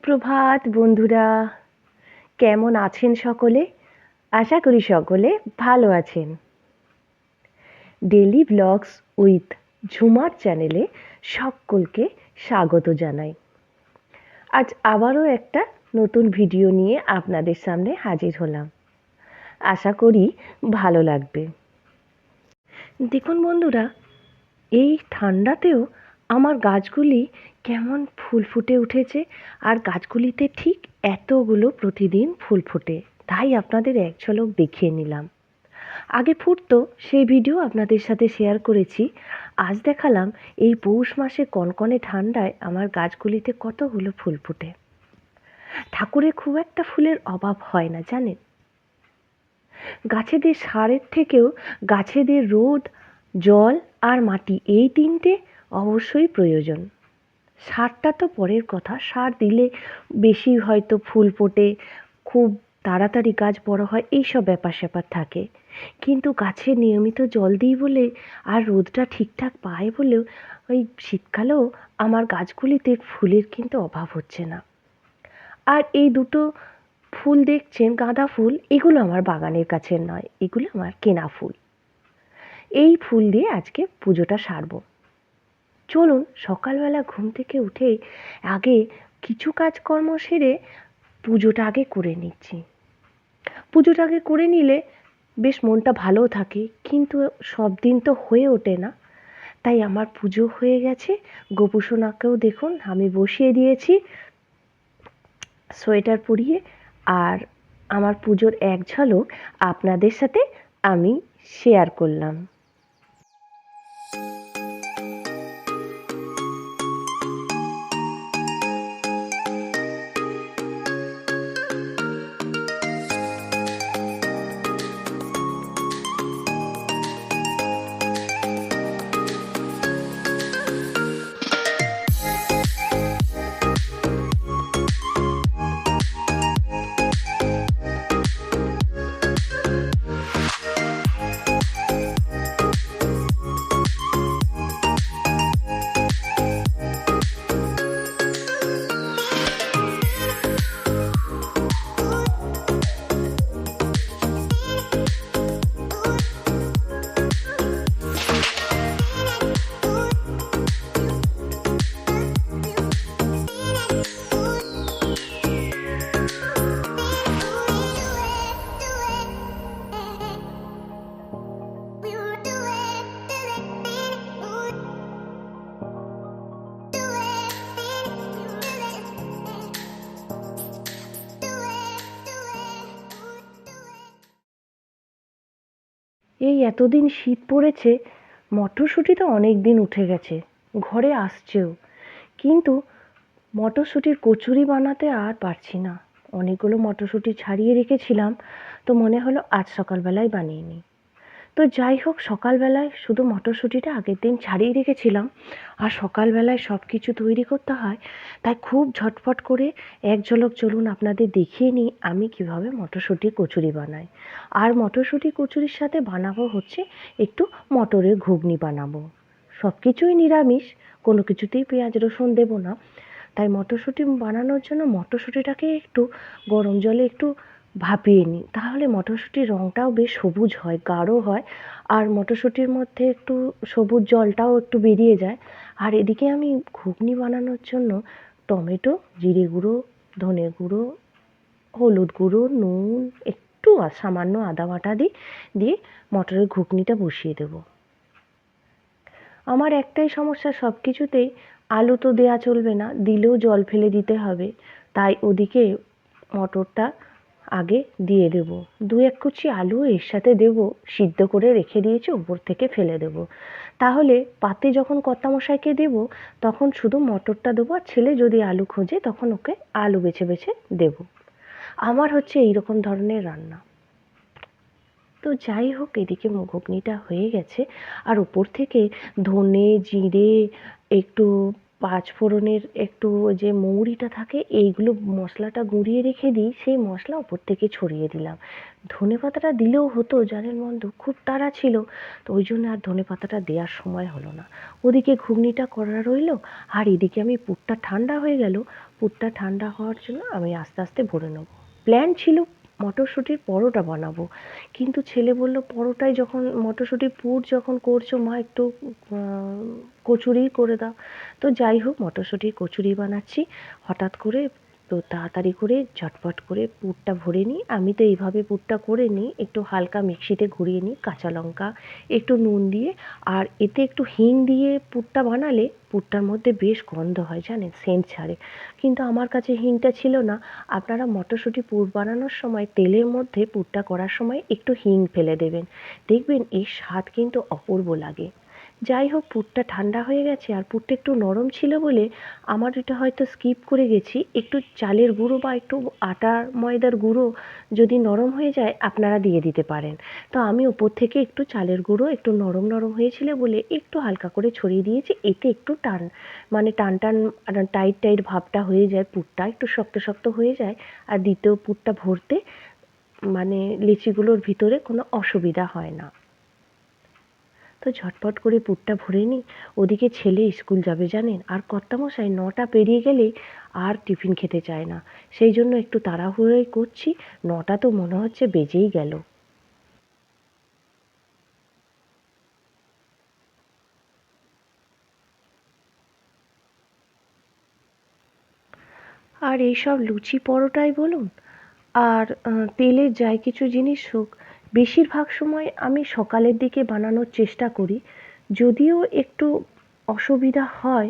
সুপ্রভাত বন্ধুরা, কেমন আছেন সকলে? আশা করি সকলে ভালো আছেন। ডেইলি ব্লগস উইথ ঝুমার চ্যানেলে সকলকে স্বাগত জানাই। আজ আবারও একটা নতুন ভিডিও নিয়ে আপনাদের সামনে হাজির হলাম। আশা করি ভালো লাগবে। দেখুন বন্ধুরা, এই ঠান্ডাতেও আমার গাছগুলি কেমন ফুল ফুটে উঠেছে, আর গাছগুলিতে ঠিক এতগুলো প্রতিদিন ফুল ফোটে, তাই আপনাদের এক ঝলক দেখিয়ে নিলাম। আগে ফুটতো সেই ভিডিও আপনাদের সাথে শেয়ার করেছি। আজ দেখালাম এই পৌষ মাসে কনকনে ঠান্ডায় আমার গাছগুলিতে কতগুলো ফুল ফোটে। ঠাকুরের খুব একটা ফুলের অভাব হয় না জানেন। গাছেদের সারের থেকেও গাছেদের রোদ, জল আর মাটি, এই তিনটে অবশ্যই প্রয়োজন। সারটা তো পরের কথা, সার দিলে বেশি হয়তো ফুল ফোটে, খুব তাড়াতাড়ি গাছ বড় হয়, এইসব ব্যাপার স্যাপার থাকে। কিন্তু গাছে নিয়মিত জল দিই বলে আর রোদটা ঠিকঠাক পায় বলেও ওই শীতকালেও আমার গাছগুলিতে ফুলের কিন্তু অভাব হচ্ছে না। আর এই দুটো ফুল দেখছেন, গাঁদা ফুল, এগুলো আমার বাগানের কাছের নয়, এগুলো আমার কেনা ফুল। এই ফুল দিয়ে আজকে পুজোটা সারবো। চলুন সকালবেলা ঘুম থেকে উঠেই আগে কিছু কাজকর্ম সেরে পুজোটা আগে করে নিচ্ছি। পুজোটা আগে করে নিলে বেশ মনটা ভালোও থাকে, কিন্তু সব দিন তো হয়ে ওঠে না। তাই আমার পুজো হয়ে গেছে। গোপুসোনাকেও দেখুন আমি বসিয়ে দিয়েছি সোয়েটার পরিয়ে, আর আমার পুজোর এক ঝলক আপনাদের সাথে আমি শেয়ার করলাম। এই এতদিন শীত পড়েছে, মটরশুঁটি তো অনেক দিন উঠে গেছে, ঘরে আসছেও, কিন্তু মটরশুঁটির কচুরি বানাতে আর পারছি না। অনেকগুলো মটরশুঁটি ছাড়িয়ে রেখেছিলাম, তো মনে হলো আজ সকালবেলায় বানিয়ে নিই। তো যাই হোক, সকালবেলায় শুধু মটরশুঁটিটা আগের দিন ছাড়িয়ে রেখেছিলাম, আর সকালবেলায় সব কিছু তৈরি করতে হয়, তাই খুব ঝটফট করে এক ঝলক চলুন আপনাদের দেখিয়ে নিই আমি কিভাবে মটরশুঁটির কচুরি বানাই। আর মটরশুঁটি কচুরির সাথে বানাবো হচ্ছে একটু মটরের ঘুগনি বানাবো। সব কিছুই নিরামিষ, কোনো কিছুতেই পেঁয়াজ রসুন দেবো না। তাই মটরশুঁটি বানানোর জন্য মটরশুঁটিটাকে একটু গরম জলে একটু ভাপিয়ে নিই, তাহলে মটরশুঁটির রঙটাও বেশ সবুজ হয়, গাঢ় হয়, আর মটরশুঁটির মধ্যে একটু সবুজ জলটাও একটু বেরিয়ে যায়। আর এদিকে আমি ঘুগনি বানানোর জন্য টমেটো, জিরে গুঁড়ো, ধনে গুঁড়ো, হলুদ গুঁড়ো, নুন, একটু সামান্য আদা বাটা দিয়ে মটরের ঘুগনিটা বসিয়ে দেবো। আমার একটাই সমস্যা, সব কিছুতেই আলু তো দেয়া চলবে না, দিলেও জল ফেলে দিতে হবে। তাই ওদিকে মটরটা আগে দিয়ে দেব, দু এক কুচি আলু এর সাথে দেব, সিদ্ধ করে রেখে দিয়েছি, উপর থেকে ফেলে দেব। তাহলে পাতে যখন কর্তামশাইকে দেব তখন শুধু মটরটা দেবো, আর ছেলে যদি আলু খোঁজে তখন ওকে আলু বেছে বেছে দেব। আমার হচ্ছে এইরকম ধরনের রান্না। তো যাই হোক, এদিকে ঘুগনিটা হয়ে গেছে, আর উপর থেকে ধনে, জিরে, একটু পাঁচ ফোড়নের একটু যে মৌরিটা থাকে এইগুলো মশলাটা গুঁড়িয়ে রেখে দিই, সেই মশলা ওপর থেকে ছড়িয়ে দিলাম। ধনেপাতাটা দিলেও হতো জানেন বন্ধু, খুব তাড়া ছিল, তো ওই জন্য আর ধনেপাতাটা দেওয়ার সময় হলো না। ওদিকে ঘুগনিটা করা রইলো, আর এদিকে আমি পুরটা ঠান্ডা হয়ে গেল। পুরটা ঠান্ডা হওয়ার জন্য আমি আস্তে আস্তে ভরে নেবো। প্ল্যান ছিল মটরশুঁটির পরোটা বানাবো, কিন্তু ছেলে বলল পরোটায় যখন মটরশুঁটির পুর যখন করছো মা, একটু কচুরি করে দাও। তো যাই হোক, মটরশুঁটির কচুরি বানাচ্ছি। হঠাৎ করে তো তাড়াতাড়ি করে ঝটপট করে পুরটা ভরে নিই। আমি তো এইভাবে পুরটা করে নিই, একটু হালকা মিক্সিতে ঘুরিয়ে নিই, কাঁচা লঙ্কা একটু নুন দিয়ে, আর এতে একটু হিং দিয়ে পুরটা বানালে পুরটার মধ্যে বেশ গন্ধ হয় জানেন, সেন্ট ছাড়ে। কিন্তু আমার কাছে হিংটা ছিল না। আপনারা মটরশুঁটি পুর বানানোর সময় তেলের মধ্যে পুরটা করার সময় একটু হিং ফেলে দেবেন, দেখবেন এর স্বাদ কিন্তু অপূর্ব লাগে। যাই হোক, পুরটা ঠান্ডা হয়ে গেছে, আর পুরটা একটু নরম ছিল বলে আমার এটা হয়তো স্কিপ করে গেছি, একটু চালের গুঁড়ো বা একটু আটা ময়দার গুঁড়ো যদি নরম হয়ে যায় আপনারা দিয়ে দিতে পারেন। তো আমি ওপর থেকে একটু চালের গুঁড়ো একটু নরম নরম হয়েছিল বলে একটু হালকা করে ছড়িয়ে দিয়েছি, এতে একটু টান মানে টান টান টাইট টাইট ভাবটা হয়ে যায়, পুরটা একটু শক্ত শক্ত হয়ে যায়, আর দ্বিতীয় পুরটা ভরতে মানে লিচিগুলোর ভিতরে কোনো অসুবিধা হয় না। তো ঝটপট করে পুরটা ভরে নিই। ওদিকে ছেলে স্কুল যাবে জানেন, আর কর্তামশাই 9টা পেরিয়ে গেলে আর টিফিন খেতে চায় না, সেই জন্য একটু তাড়াহুড়োই করছি। 9টা তো মনে হচ্ছে বেজেই গেল। আর এইসব লুচি পরোটাই বলুন আর তেলের যাই কিছু জিনিস হোক, বেশিরভাগ সময় আমি সকালের দিকে বানানোর চেষ্টা করি। যদিও একটু অসুবিধা হয়,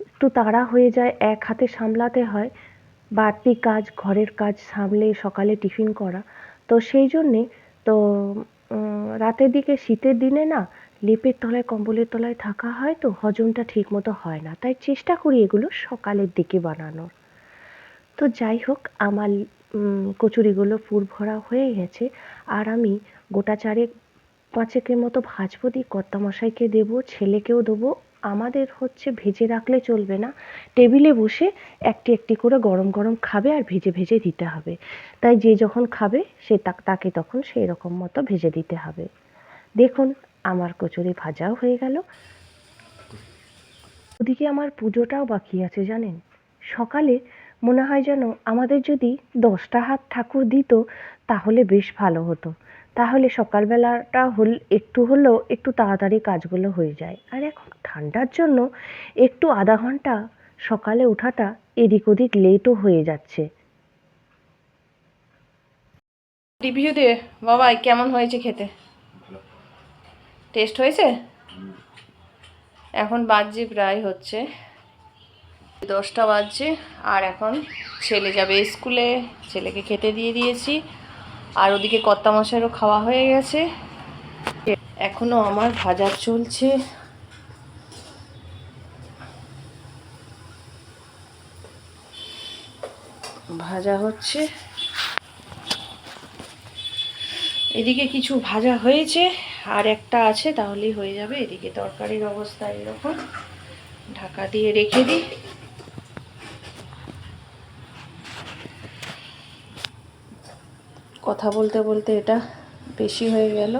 একটু তাড়া হয়ে যায়, এক হাতে সামলাতে হয় বাড়তি কাজ, ঘরের কাজ সামলে সকালে টিফিন করা। তো সেই জন্যে তো রাতের দিকে শীতের দিনে না লেপের তলায় কম্বলের তলায় থাকা হয়, তো হজমটা ঠিক মতো হয় না, তাই চেষ্টা করি এগুলো সকালের দিকে বানানোর। তো যাই হোক, আমার কচুরিগুলো পুর ভরা হয়ে গেছে, আর আমি গোটা চারেক পাঁচেকের মতো ভাজবো, দিয়ে কর্তামশাইকে দেবো, ছেলেকেও দেবো। আমাদের হচ্ছে ভেজে রাখলে চলবে না, টেবিলে বসে একটি একটি করে গরম গরম খাবে, আর ভেজে ভেজে দিতে হবে। তাই যে যখন খাবে সে তাকে তখন সেই রকম মতো ভেজে দিতে হবে। দেখুন, আমার কচুরি ভাজাও হয়ে গেল। ওদিকে আমার পুজোটাও বাকি আছে জানেন। সকালে মনে হয় যেন আমাদের যদি 10টা হাত ঠাকুর দিত তাহলে বেশ ভালো হতো, তাহলে সকালবেলাটা একটু হলেও একটু তাড়াতাড়ি কাজগুলো হয়ে যায়। আর এখন ঠান্ডার জন্য একটু আধা ঘন্টা সকালে ওঠাটা এদিক ওদিক লেটও হয়ে যাচ্ছে। রিভিউ দে বাবাই, কেমন হয়েছে খেতে? টেস্ট হয়েছে? এখন বাজছে প্রায় হচ্ছে 10টা বাজছে, আর এখন ছেলে যাবে স্কুলে, ছেলেকে খেতে দিয়ে দিয়েছি, আর ওদিকে কর্তামশাইয়েরও খাওয়া হয়ে গেছে। এখনো আমার ভাজা চলছে। ভাজা হচ্ছে, এদিকে কিছু ভাজা হয়েছে, আর একটা আছে, তাহলেই হয়ে যাবে। এদিকে তরকারির অবস্থা এরকম, ঢাকা দিয়ে রেখে দিই। কথা বলতে বলতে এটা বেশি হয়ে গেল।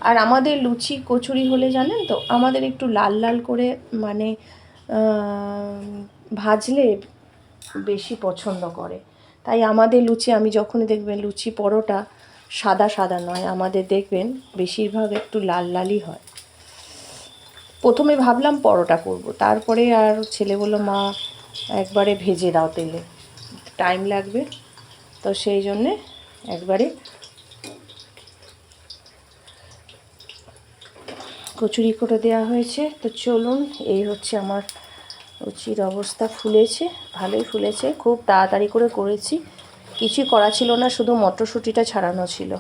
আর আমাদের লুচি কচুরি হলে জানেন তো, আমাদের একটু লাল লাল করে মানে ভাজলে বেশি পছন্দ করে। তাই আমাদের লুচি, আমি যখনই দেখবেন লুচি পরোটা সাদা সাদা নয়, আমাদের দেখবেন বেশিরভাগ একটু লাল লালই হয়। প্রথমে ভাবলাম পরোটা করব, তারপরে আর ছেলে বলল মা একবারে ভেজে দাও তেলে, টাইম লাগবে, তো সেই জন্যে একবারে কচুরি করে দেওয়া হয়েছে। তো চলুন, এই হচ্ছে আমার লুচির অবস্থা। ফুলেছে, ভালোই ফুলেছে, খুব তাড়াতাড়ি করে করেছি, কিছুই করা ছিল না, শুধু মটরশুঁটিটা ছাড়ানো ছিল।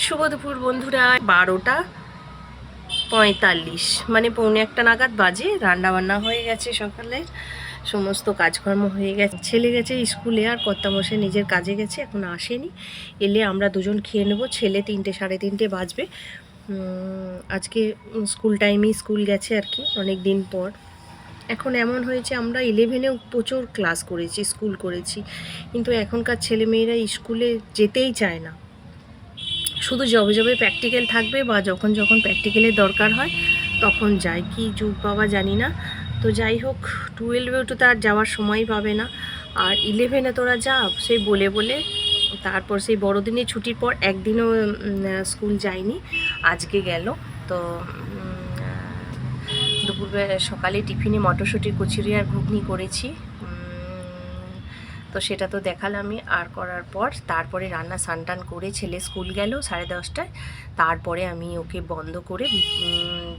শুভ দুপুর বন্ধুরা, 12:45 মানে 1:45 নাগাদ বাজে। রান্নাবান্না হয়ে গেছে, সকালে সমস্ত কাজকর্ম হয়ে গেছে, ছেলে গেছে স্কুলে, আর কর্তামশাই নিজের কাজে গেছে, এখন আসেনি, এলে আমরা দুজন খেয়ে নেবো। ছেলে 3টে সাড়ে 3টে বাজবে। আজকে স্কুল টাইমেই স্কুল গেছে আর কি, অনেক দিন পর। এখন এমন হয়েছে, আমরা 11-এও প্রচুর ক্লাস করেছি, স্কুল করেছি, কিন্তু এখনকার ছেলেমেয়েরা স্কুলে যেতেই চায় না। শুধু যবে যবে প্র্যাকটিক্যাল থাকবে বা যখন যখন প্র্যাকটিক্যালের দরকার হয় তখন যায়। কি যুগ বাবা জানি না। তো যাই হোক, 12-এও তো তার যাওয়ার সময় পাবে না, আর 11-এ তোরা যা সেই বলে বলে। তারপর সেই বড়দিনের ছুটির পর একদিনও স্কুল যায়নি, আজকে গেল। তো দুপুরবেলা সকালে টিফিনে মটরশুঁটির কচুরি আর ঘুগনি করেছি। তো সেটা তো দেখালামই। আর করার পর তারপরে রান্না স্নান করে ছেলে স্কুল গেল 10:30টায়। তারপরে আমি ওকে বন্ধ করে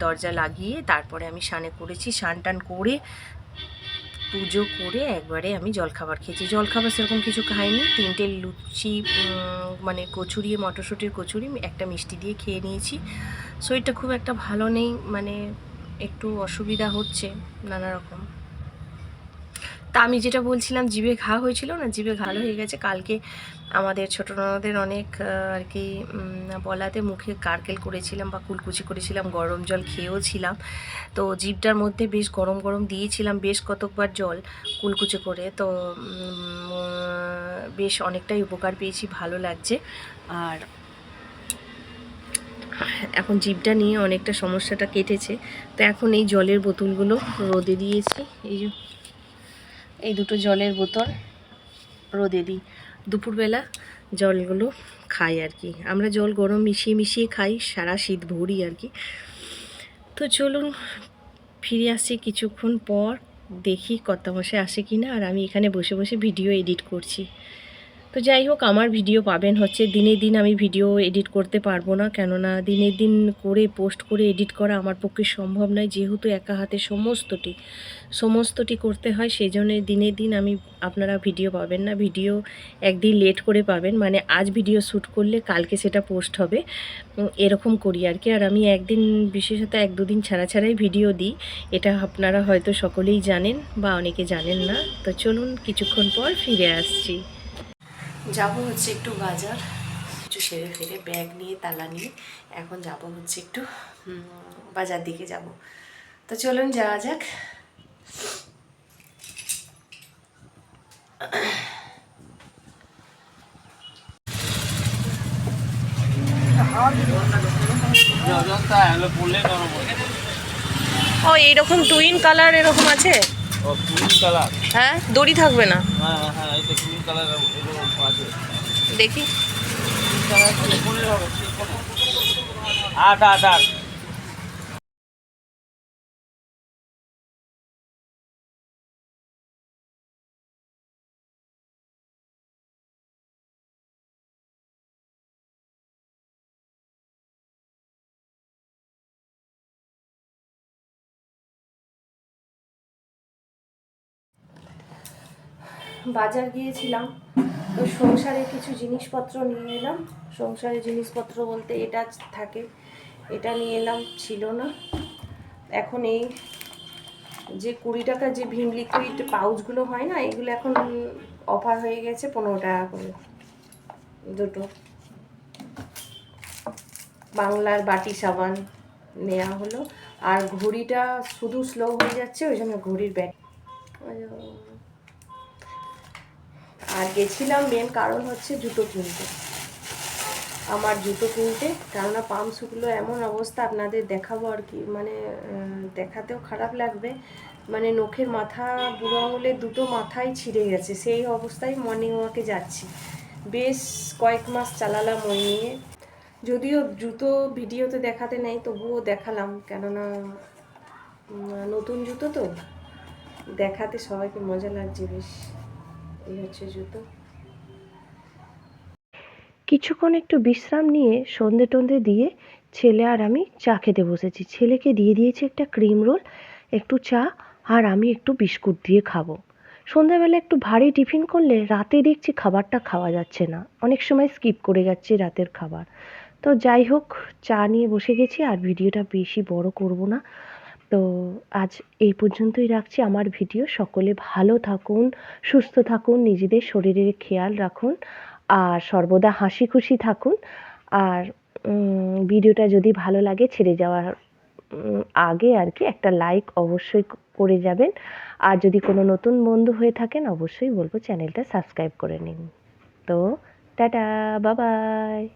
দরজা লাগিয়ে তারপরে আমি স্নানে করেছি। স্নান করে পুজো করে একবারে আমি জলখাবার খেয়েছি। জলখাবার সেরকম কিছু খাইনি, 3টে লুচি মানে কচুরি, মটরশুঁটির কচুরি, একটা মিষ্টি দিয়ে খেয়ে নিয়েছি। শরীরটা খুব একটা ভালো নেই, মানে একটু অসুবিধা হচ্ছে নানা রকম। তা আমি যেটা বলছিলাম, জিভে ঘা হয়েছিল না, জিভে ঘা হয়ে গেছে। কালকে আমাদের ছোটো ননদের অনেক আর কি বলাতে মুখে গার্গেল করেছিলাম বা কুলকুচি করেছিলাম, গরম জল খেয়েও ছিলাম। তো জিভটার মধ্যে বেশ গরম গরম দিয়েছিলাম বেশ কতকবার জল কুলকুচি করে। তো বেশ অনেকটাই উপকার পেয়েছি, ভালো লাগছে। আর এখন জিভটা নিয়ে অনেকটা সমস্যাটা কেটেছে। তো এখন এই জলের বোতলগুলো রোদে দিয়েছি, এই দুটো জলের বোতল রোদে দিই। দুপুরবেলা জলগুলো খাই আর কি, আমরা জল গরম মিশিয়ে মিশিয়ে খাই সারা শীত ভরি আর কি। তো চলুন ফিরে আসছি কিছুক্ষণ পর, দেখি কর্তামশাই আসে কি না। আর আমি এখানে বসে বসে ভিডিও এডিট করছি। তো যাই হোক, আমার ভিডিও পাবেন হচ্ছে দিনে দিন। আমি ভিডিও এডিট করতে পারবো না, কেননা দিনের দিন করে পোস্ট করে এডিট করা আমার পক্ষে সম্ভব নয়, যেহেতু একা হাতে সমস্তটি করতে হয়। সেই জন্য দিনে দিন আমি আপনারা ভিডিও পাবেন না, ভিডিও একদিন লেট করে পাবেন। মানে আজ ভিডিও শ্যুট করলে কালকে সেটা পোস্ট হবে, এরকম করি আর কি। আর আমি একদিন বিশেষত 1-2 দিন ছাড়া ছাড়াই ভিডিও দিই, এটা আপনারা হয়তো সকলেই জানেন বা অনেকে জানেন না। তো চলুন কিছুক্ষণ পর ফিরে আসছি। যাব হচ্ছে একটু বাজার, কিছু সেরে ফেরে ব্যাগ নিয়ে তালা নিয়ে এখন যাব হচ্ছে একটু বাজার দিকে যাব। তো চলুন যাওয়া যাক। ও এইরকম টুইন কালার এরকম আছে? হ্যাঁ, দড়ি থাকবে না? দেখি। বাজার গিয়েছিলাম, তো সংসারের কিছু জিনিসপত্র নিয়ে এলাম। সংসারের জিনিসপত্র বলতে এটা থাকে, এটা নিয়ে এলাম, ছিল না। এখন এই যে 20 টাকা যে ভিম লিকুইড পাউচগুলো হয় না, এগুলো এখন অফার হয়ে গেছে 15 টাকা করে দুটো। বাংলার বাটি সাবান নেওয়া হলো। আর ঘড়িটা শুধু স্লো হয়ে যাচ্ছে, ওই জন্য ঘড়ির ব্যাগ। আর গেছিলাম মেন কারণ হচ্ছে জুতো কিনতে, আমার জুতো কিনতে। কেননা পাম্পসগুলো এমন অবস্থা, আপনাদের দেখাবো আর কি, মানে দেখাতেও খারাপ লাগবে। মানে নখের মাথা, বুড়ো আঙুলের দুটো মাথাই ছিঁড়ে গেছে, সেই অবস্থায় মর্নিং ওয়াকে যাচ্ছি। বেশ কয়েক মাস চালালাম ওই নিয়ে। যদিও জুতো ভিডিওতে দেখাতে নেই, তবুও দেখালাম, কেননা নতুন জুতো তো দেখাতে সবাইকে মজা লাগছে বেশ। এই হচ্ছে জুতো। কিছুক্ষণ একটু বিশ্রাম নিয়ে সন্ধে টন্ধে দিয়ে ছেলে আর আমি চা খেতে বসেছি। ছেলেকে দিয়ে দিয়েছি একটা ক্রিম রোল, একটু চা, আর আমি একটু বিস্কুট দিয়ে খাবো। সন্ধ্যাবেলা একটু ভারী টিফিন করলে রাতে দেখছি খাবারটা খাওয়া যাচ্ছে না, অনেক সময় স্কিপ করে যাচ্ছি রাতের খাবার। তো যাই হোক, চা নিয়ে বসে গেছি, আর ভিডিওটা বেশি বড় করব না। তো আজ এই পর্যন্তই রাখছি আমার ভিডিও। সকলে ভালো থাকুন, সুস্থ থাকুন, নিজেদের শরীরের খেয়াল রাখুন, আর সর্বদা হাসি খুশি থাকুন। আর ভিডিওটা যদি ভালো লাগে ছেড়ে যাওয়ার আগে আর কি একটা লাইক অবশ্যই করে যাবেন। আর যদি কোনো নতুন বন্ধু হয়ে থাকেন অবশ্যই বলবো চ্যানেলটা সাবস্ক্রাইব করে নিন। তো টাটা, বাই বাই।